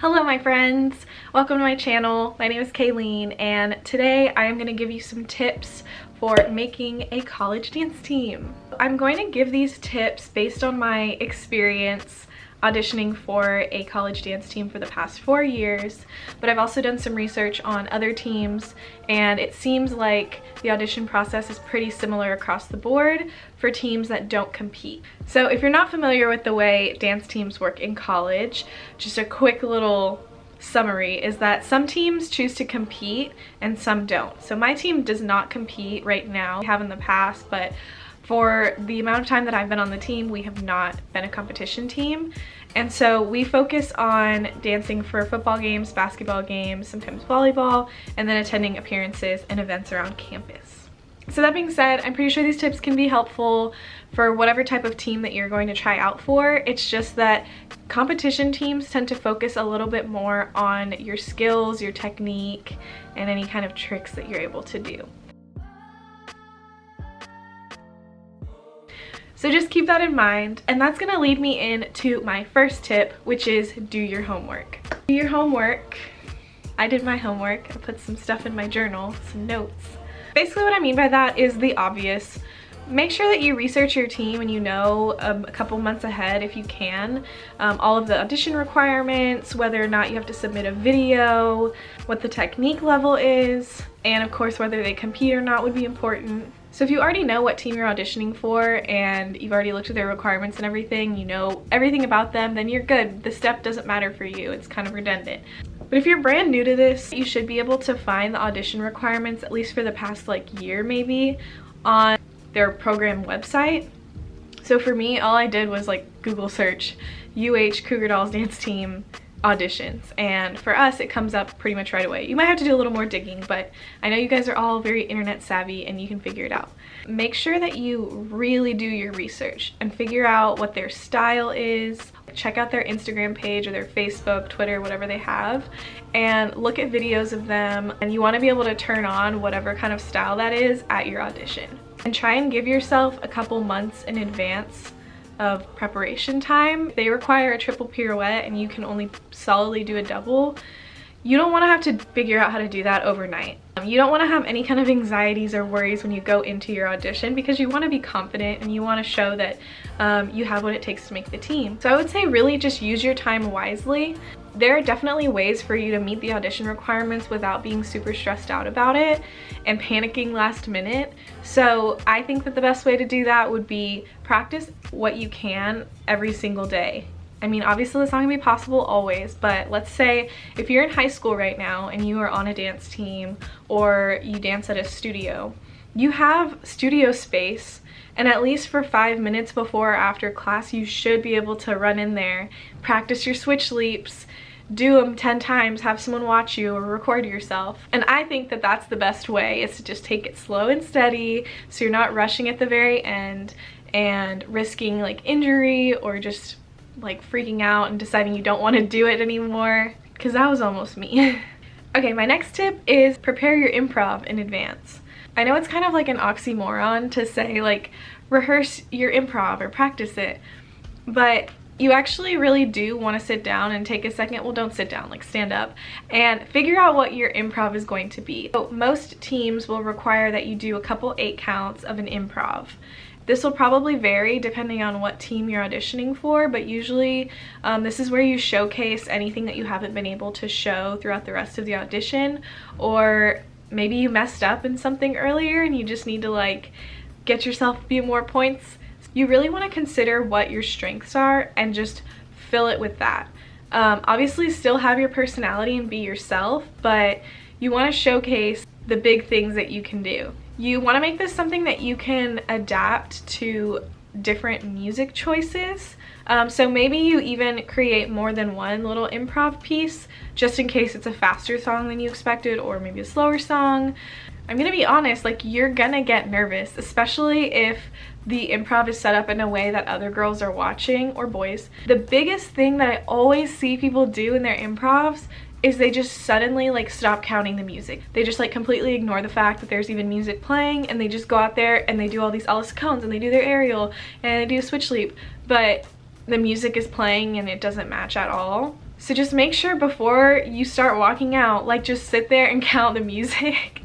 Hello my friends, welcome to my channel. My name is Kayleen and today I am going to give you some tips for making a college dance team. I'm going to give these tips based on my experience auditioning for a college dance team for the past 4 years, but I've also done some research on other teams and it seems like the audition process is pretty similar across the board for teams that don't compete. So if you're not familiar with the way dance teams work in college, just a quick little summary is that some teams choose to compete and some don't. So my team does not compete right now. We have in the past, but for the amount of time that I've been on the team, we have not been a competition team. And so we focus on dancing for football games, basketball games, sometimes volleyball, and then attending appearances and events around campus. So that being said, I'm pretty sure these tips can be helpful for whatever type of team that you're going to try out for. It's just that competition teams tend to focus a little bit more on your skills, your technique, and any kind of tricks that you're able to do. So just keep that in mind, and that's gonna lead me into my first tip, which is do your homework. Do your homework. I did my homework. I put some stuff in my journal, some notes. Basically what I mean by that is the obvious. Make sure that you research your team and you know a couple months ahead if you can, all of the audition requirements, whether or not you have to submit a video, what the technique level is, and of course whether they compete or not would be important. So if you already know what team you're auditioning for and you've already looked at their requirements and everything, you know everything about them, then you're good. The step doesn't matter for you. It's kind of redundant. But if you're brand new to this, you should be able to find the audition requirements, at least for the past year maybe, on their program website. So for me, all I did was Google search Cougar Dolls Dance Team auditions, and for us it comes up pretty much right away. You might have to do a little more digging, but I know you guys are all very internet savvy and you can figure it out. Make sure that you really do your research and figure out what their style is. Check out their Instagram page or their Facebook, Twitter, whatever they have, and look at videos of them, and you want to be able to turn on whatever kind of style that is at your audition. And try and give yourself a couple months in advance of preparation time. They require a triple pirouette and you can only solidly do a double. You don't want to have to figure out how to do that overnight. You don't want to have any kind of anxieties or worries when you go into your audition, because you want to be confident and you want to show that you have what it takes to make the team. So I would say really just use your time wisely. There are definitely ways for you to meet the audition requirements without being super stressed out about it and panicking last minute. So I think that the best way to do that would be practice what you can every single day. I mean, obviously it's not gonna be possible always, but let's say if you're in high school right now and you are on a dance team or you dance at a studio, you have studio space, and at least for 5 minutes before or after class, you should be able to run in there, practice your switch leaps, do them 10 times, have someone watch you or record yourself. And I think that that's the best way, is to just take it slow and steady so you're not rushing at the very end and risking injury or just freaking out and deciding you don't want to do it anymore, because that was almost me. Okay, my next tip is prepare your improv in advance. I know it's kind of like an oxymoron to say rehearse your improv or practice it, but you actually really do want to sit down and take a second. Well, don't sit down, stand up and figure out what your improv is going to be. So most teams will require that you do a couple 8 counts of an improv. This will probably vary depending on what team you're auditioning for, but usually this is where you showcase anything that you haven't been able to show throughout the rest of the audition, or maybe you messed up in something earlier and you just need to get yourself a few more points. You really want to consider what your strengths are and just fill it with that. Obviously still have your personality and be yourself, but you want to showcase the big things that you can do. You want to make this something that you can adapt to different music choices. So maybe you even create more than one little improv piece, just in case it's a faster song than you expected or maybe a slower song. I'm gonna be honest, you're gonna get nervous, especially if the improv is set up in a way that other girls are watching, or boys. The biggest thing that I always see people do in their improvs is they just suddenly stop counting the music. They just completely ignore the fact that there's even music playing, and they just go out there and they do all these Alice cones and they do their aerial and they do a switch leap, but the music is playing and it doesn't match at all. So just make sure before you start walking out, like just sit there and count the music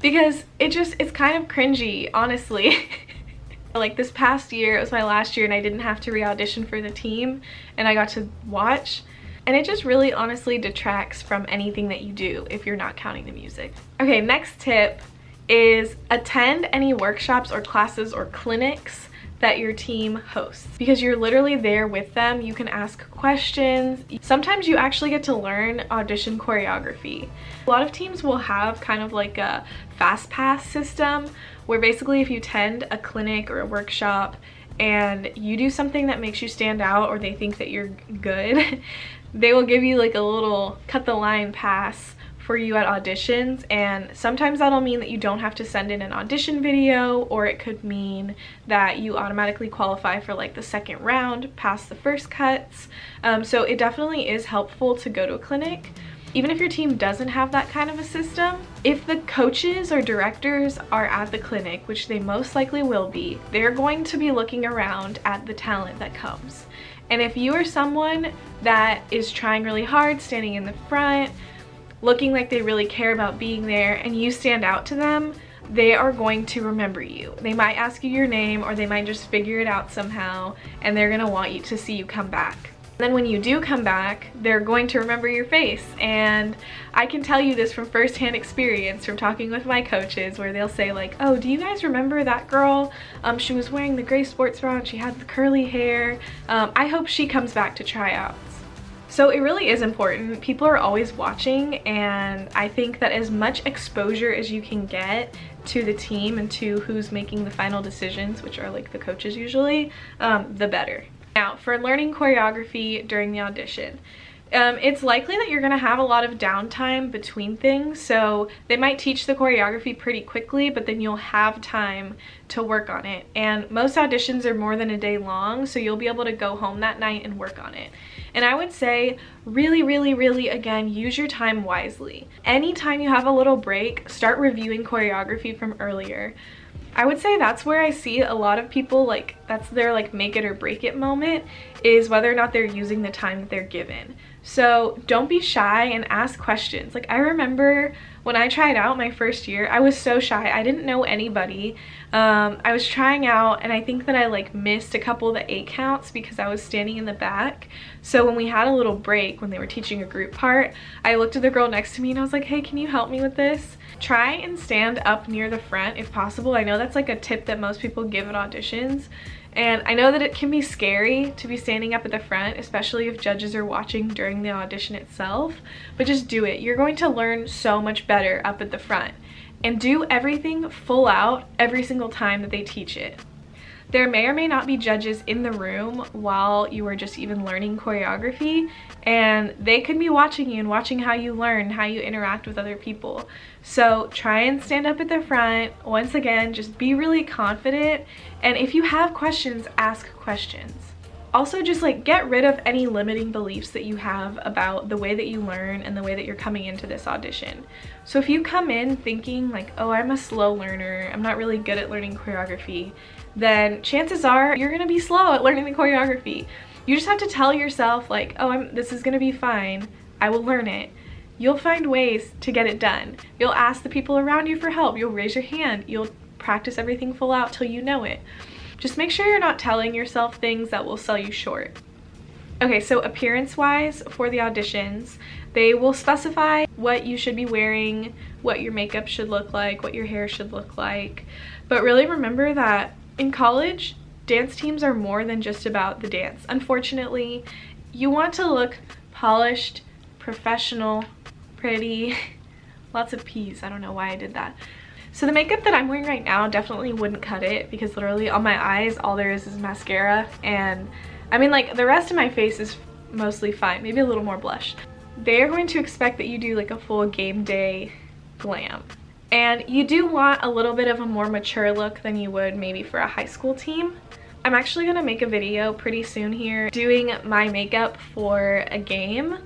because it's kind of cringy, honestly. Like this past year, it was my last year and I didn't have to re-audition for the team and I got to watch. And it just really honestly detracts from anything that you do if you're not counting the music. Okay, next tip is attend any workshops or classes or clinics that your team hosts because you're literally there with them. You can ask questions. Sometimes you actually get to learn audition choreography. A lot of teams will have kind of like a fast pass system where basically if you attend a clinic or a workshop and you do something that makes you stand out or they think that you're good, they will give you like a little cut the line pass for you at auditions, and sometimes that'll mean that you don't have to send in an audition video, or it could mean that you automatically qualify for like the second round past the first cuts. So it definitely is helpful to go to a clinic. Even if your team doesn't have that kind of a system, if the coaches or directors are at the clinic, which they most likely will be, they're going to be looking around at the talent that comes. And if you are someone that is trying really hard, standing in the front, looking like they really care about being there, and you stand out to them, they are going to remember you. They might ask you your name, or they might just figure it out somehow, and they're gonna want you to see you come back. Then when you do come back, they're going to remember your face. And I can tell you this from firsthand experience from talking with my coaches, where they'll say like, oh, do you guys remember that girl? She was wearing the gray sports bra and she had the curly hair. I hope she comes back to tryouts. So it really is important. People are always watching, and I think that as much exposure as you can get to the team and to who's making the final decisions, which are like the coaches usually, the better. Now, for learning choreography during the audition, it's likely that you're gonna have a lot of downtime between things, so they might teach the choreography pretty quickly, but then you'll have time to work on it. And most auditions are more than a day long, so you'll be able to go home that night and work on it. And I would say really, again, use your time wisely. Anytime you have a little break, start reviewing choreography from earlier. I would say that's where I see a lot of people, like, that's their like make it or break it moment, is whether or not they're using the time that they're given. So don't be shy and ask questions. Like, I remember when I tried out my first year, I was so shy. I didn't know anybody. I was trying out, and I think that I like missed a couple of the 8 counts because I was standing in the back. So when we had a little break, when they were teaching a group part, I looked at the girl next to me and I was like, hey, can you help me with this? Try and stand up near the front if possible. I know that's like a tip that most people give at auditions. And I know that it can be scary to be standing up at the front, especially if judges are watching during the audition itself, but just do it. You're going to learn so much better up at the front. And do everything full out every single time that they teach it. There may or may not be judges in the room while you are just even learning choreography, and they could be watching you and watching how you learn, how you interact with other people. So try and stand up at the front. Once again, just be really confident, and if you have questions, ask questions. Also, just like get rid of any limiting beliefs that you have about the way that you learn and the way that you're coming into this audition. So if you come in thinking like, oh, I'm a slow learner, I'm not really good at learning choreography, then chances are you're gonna be slow at learning the choreography. You just have to tell yourself like, oh, this is gonna be fine, I will learn it. You'll find ways to get it done. You'll ask the people around you for help, you'll raise your hand, you'll practice everything full out till you know it. Just make sure you're not telling yourself things that will sell you short. Okay, so appearance-wise for the auditions, they will specify what you should be wearing, what your makeup should look like, what your hair should look like. But really remember that in college, dance teams are more than just about the dance. Unfortunately, you want to look polished, professional, pretty, lots of P's. I don't know why I did that. So the makeup that I'm wearing right now definitely wouldn't cut it, because literally on my eyes, all there is mascara. And I mean, like, the rest of my face is mostly fine, maybe a little more blush. They're going to expect that you do like a full game day glam. And you do want a little bit of a more mature look than you would maybe for a high school team. I'm actually gonna make a video pretty soon here doing my makeup for a game,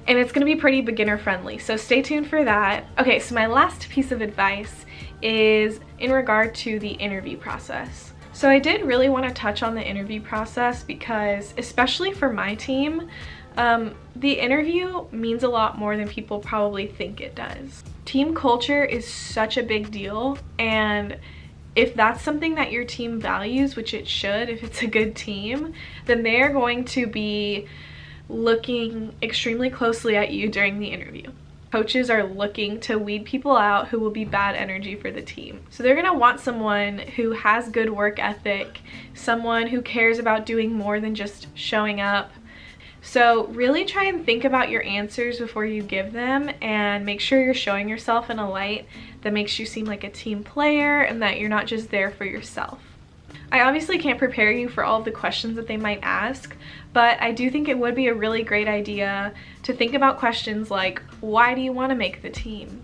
and it's gonna be pretty beginner friendly, so stay tuned for that. Okay, so my last piece of advice is in regard to the interview process. So I did really want to touch on the interview process because, especially for my team, The interview means a lot more than people probably think it does. Team culture is such a big deal, and if that's something that your team values, which it should if it's a good team, then they're going to be looking extremely closely at you during the interview. Coaches are looking to weed people out who will be bad energy for the team. So they're gonna want someone who has good work ethic, someone who cares about doing more than just showing up. So really try and think about your answers before you give them, and make sure you're showing yourself in a light that makes you seem like a team player and that you're not just there for yourself. I obviously can't prepare you for all of the questions that they might ask, but I do think it would be a really great idea to think about questions like, why do you want to make the team?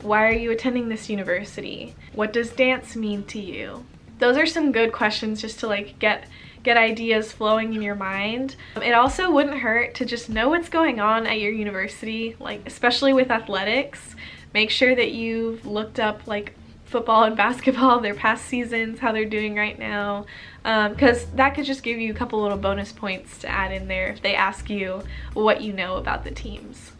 Why are you attending this university? What does dance mean to you? Those are some good questions just to like get ideas flowing in your mind. It also wouldn't hurt to just know what's going on at your university, like especially with athletics. Make sure that you've looked up like football and basketball, their past seasons, how they're doing right now, because that could just give you a couple little bonus points to add in there if they ask you what you know about the teams.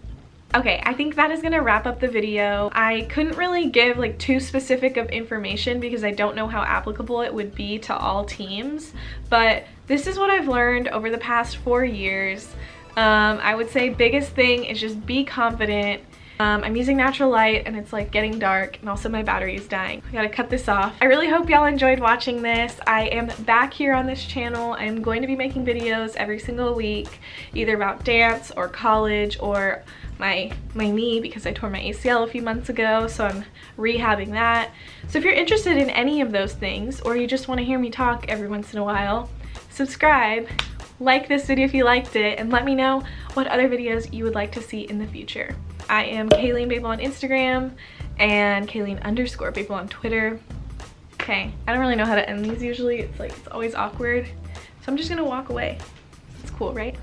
Okay, I think that is gonna wrap up the video. I couldn't really give like too specific of information because I don't know how applicable it would be to all teams, but this is what I've learned over the past 4 years. I would say biggest thing is just be confident. I'm using natural light and it's like getting dark, and also my battery is dying. I gotta cut this off. I really hope y'all enjoyed watching this. I am back here on this channel. I'm going to be making videos every single week, either about dance or college or my knee, because I tore my ACL a few months ago, so I'm rehabbing that. So if you're interested in any of those things, or you just want to hear me talk every once in a while, subscribe, like this video if you liked it, and let me know what other videos you would like to see in the future. I am Kayleen Babel on Instagram and Kayleen_Babel on Twitter. Okay, I don't really know how to end these usually. It's always awkward. So I'm just gonna walk away. It's cool, right?